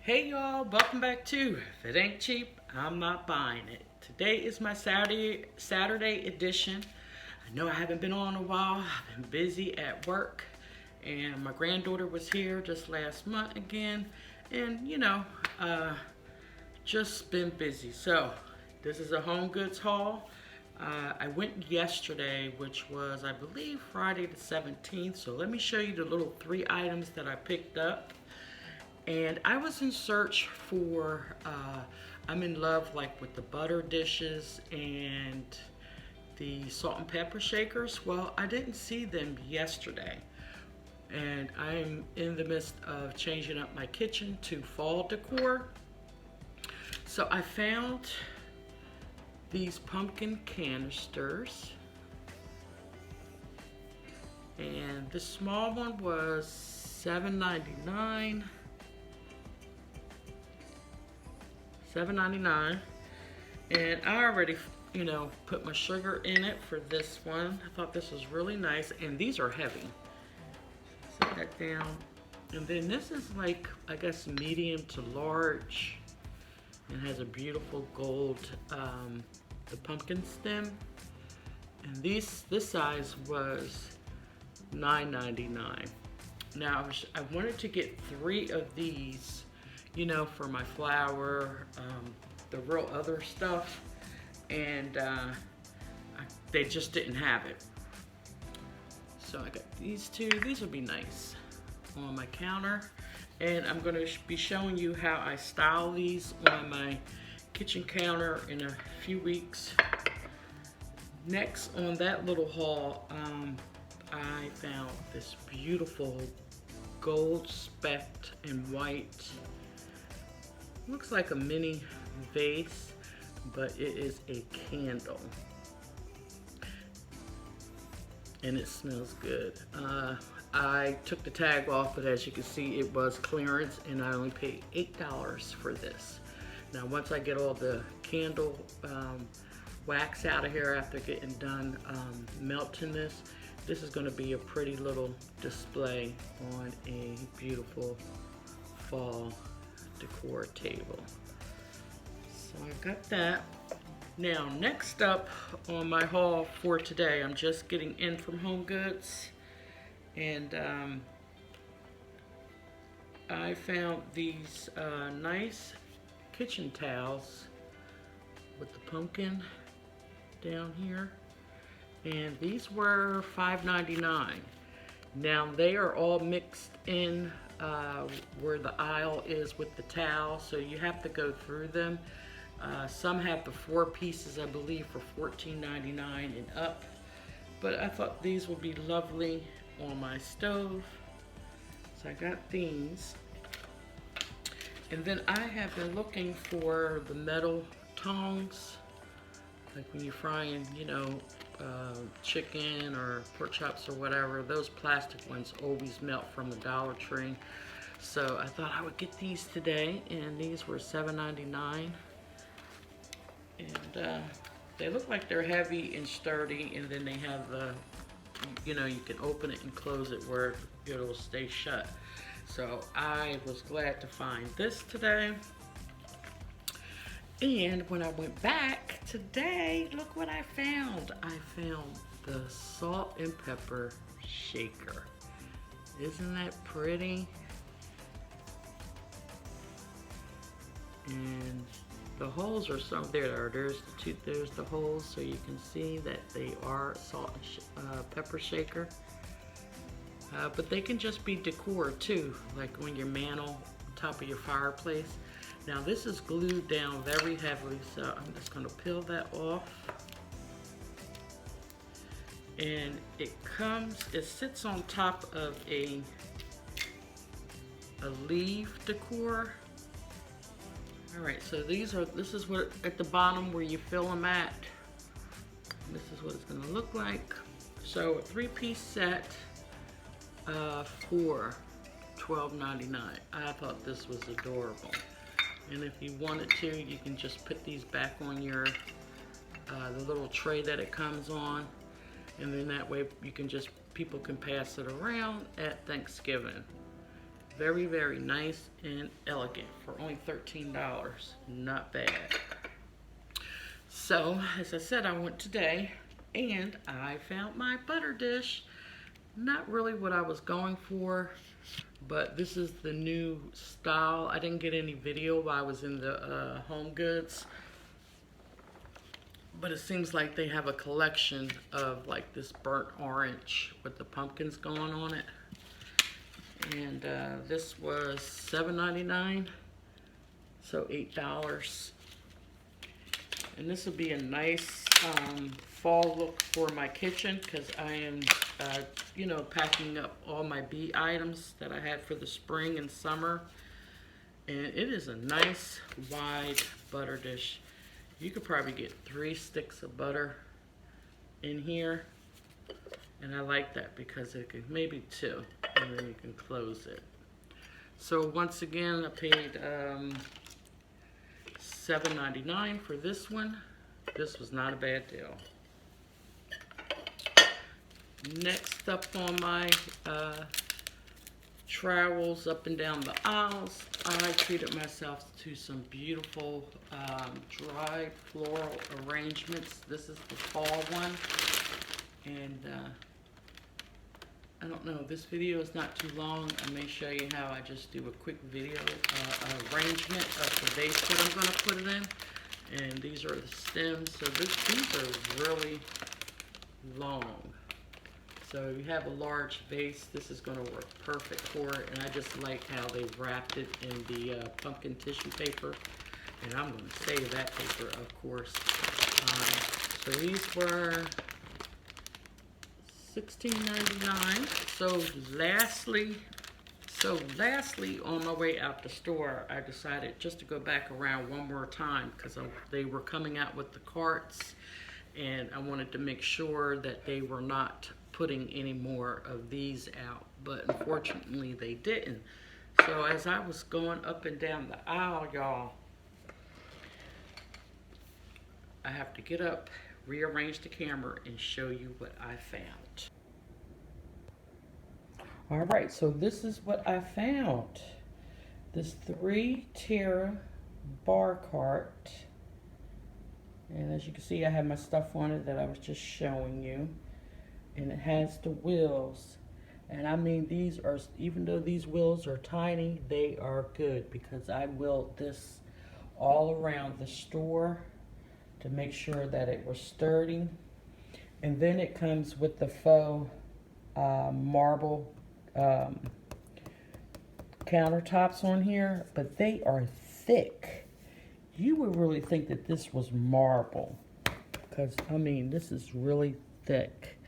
Hey y'all, welcome back to If It Ain't Cheap, I'm Not Buying It. Today is my Saturday edition. I know I haven't been on in a while. I've been busy at work, and my granddaughter was here just last month again, and just been busy. So this is a home goods haul. I went yesterday, which was I believe Friday the 17th. So let me show you the little 3 items that I picked up. And I was in search for, I'm in love like with the butter dishes and the salt and pepper shakers. Well, I didn't see them yesterday. And I'm in the midst of changing up my kitchen to fall decor. So I found these pumpkin canisters. And the small one was $7.99. $7.99, and I already put my sugar in it for this one. I thought this was really nice, and these are heavy. Set that down, and then this is like, I guess, medium to large, and has a beautiful gold the pumpkin stem, and this size was $9.99. Now I wanted to get 3 of these, for my flour, the real other stuff, and they just didn't have it. So I got these 2. These would be nice on my counter, and I'm going to be showing you how I style these on my kitchen counter in a few weeks. Next on that little haul, I found this beautiful gold specked and white, looks like a mini vase, but it is a candle, and it smells good. I took the tag off, but as you can see, it was clearance, and I only paid $8 for this. Now once I get all the candle wax out of here after getting done melting this is going to be a pretty little display on a beautiful fall decor table. So I got that. Now next up on my haul for today, I'm just getting in from Home Goods, and I found these nice kitchen towels with the pumpkin down here, and these were $5.99. Now they are all mixed in where the aisle is with the towel, so you have to go through them. Some have the 4 pieces, I believe, for $14.99 and up, but I thought these would be lovely on my stove, so I got these. And then I have been looking for the metal tongs, like when you're frying, chicken or pork chops or whatever. Those plastic ones always melt from the Dollar Tree. So I thought I would get these today, and these were $7.99. And they look like they're heavy and sturdy, and then they have the, you can open it and close it where it'll stay shut. So I was glad to find this today. And when I went back today, look what I found. I found the salt and pepper shaker. Isn't that pretty? And the holes are so there's the holes, so you can see that they are salt and pepper shaker. But they can just be decor too, like on your mantle, top of your fireplace. Now this is glued down very heavily, so I'm just going to peel that off. And it sits on top of a leaf decor. Alright, so this is what at the bottom where you fill them at. This is what it's going to look like. So a 3-piece set for $12.99. I thought this was adorable. And if you wanted to, you can just put these back on your the little tray that it comes on, and then that way you can people can pass it around at Thanksgiving. Very, very nice and elegant for only $13. Not bad. So, as I said, I went today and I found my butter dish. Not really what I was going for, but this is the new style. I didn't get any video while I was in the Home Goods, but it seems like they have a collection of like this burnt orange with the pumpkins going on it. And this was $7.99, so $8. And this will be a nice fall look for my kitchen, because I am, you know, packing up all my bee items that I had for the spring and summer. And it is a nice wide butter dish. You could probably get 3 sticks of butter in here. And I like that because it could, maybe 2, and then you can close it. So once again, I paid $7.99 for this one. This was not a bad deal. Next up on my travels up and down the aisles, I treated myself to some beautiful dried floral arrangements. This is the fall one. And I don't know, this video is not too long. I may show you how I just do a quick video arrangement of the vase that I'm going to put it in. And these are the stems. So these are really long. So you have a large vase, this is going to work perfect for it. And I just like how they wrapped it in the pumpkin tissue paper. And I'm going to save that paper, of course. So these were $16.99. So lastly, on my way out the store, I decided just to go back around one more time, because they were coming out with the carts, and I wanted to make sure that they were not putting any more of these out, but unfortunately they didn't. So as I was going up and down the aisle, y'all, I have to get up, rearrange the camera, and show you what I found. All right, so this is what I found. This 3-tier bar cart. And as you can see, I have my stuff on it that I was just showing you. And it has the wheels. And I mean, these are, even though these wheels are tiny, they are good, because I wheeled this all around the store to make sure that it was sturdy. And then it comes with the faux marble countertops on here, but they are thick. You would really think that this was marble, because I mean, this is really thick.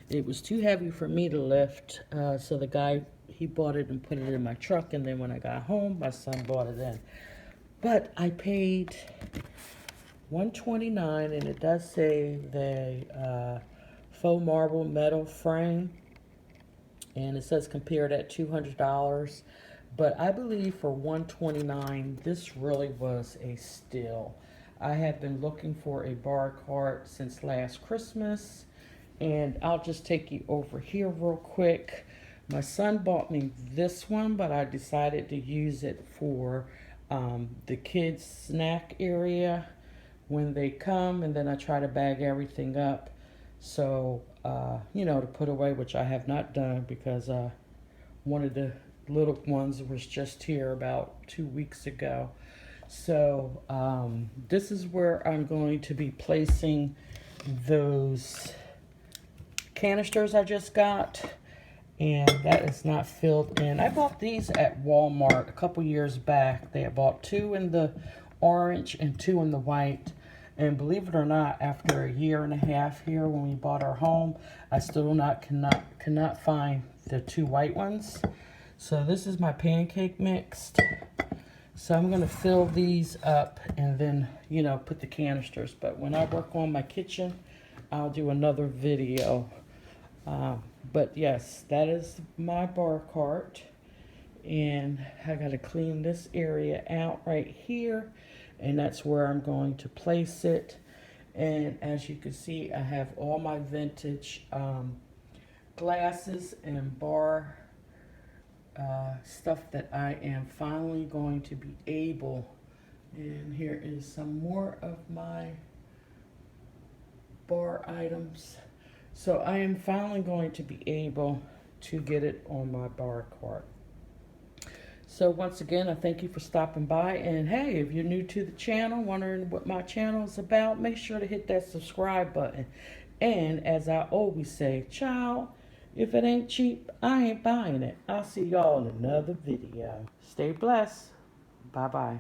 It was too heavy for me to lift, so the guy, he bought it and put it in my truck, and then when I got home, my son brought it in. But I paid $129, and it does say the faux marble metal frame, and it says compared at $200. But I believe for $129, this really was a steal. I have been looking for a bar cart since last Christmas, and I'll just take you over here real quick. My son bought me this one, but I decided to use it for the kids' snack area when they come, and then I try to bag everything up. So, you know, to put away, which I have not done, because one of the little ones was just here about 2 weeks ago. So, this is where I'm going to be placing those canisters I just got, and that is not filled in. I bought these at Walmart a couple years back. They had bought 2 in the orange and 2 in the white, and believe it or not, after a year and a half here when we bought our home, I still cannot find the 2 white ones. So this is my pancake mix. So I'm going to fill these up and then, you know, put the canisters. But when I work on my kitchen, I'll do another video. But yes, that is my bar cart. And I got to clean this area out right here. And that's where I'm going to place it. And as you can see, I have all my vintage glasses and bar stuff that I am finally going to be able. And here is some more of my bar items. So I am finally going to be able to get it on my bar cart. So once again, I thank you for stopping by. And hey, if you're new to the channel, wondering what my channel is about, make sure to hit that subscribe button. And as I always say, child, if it ain't cheap, I ain't buying it. I'll see y'all in another video. Stay blessed. Bye-bye.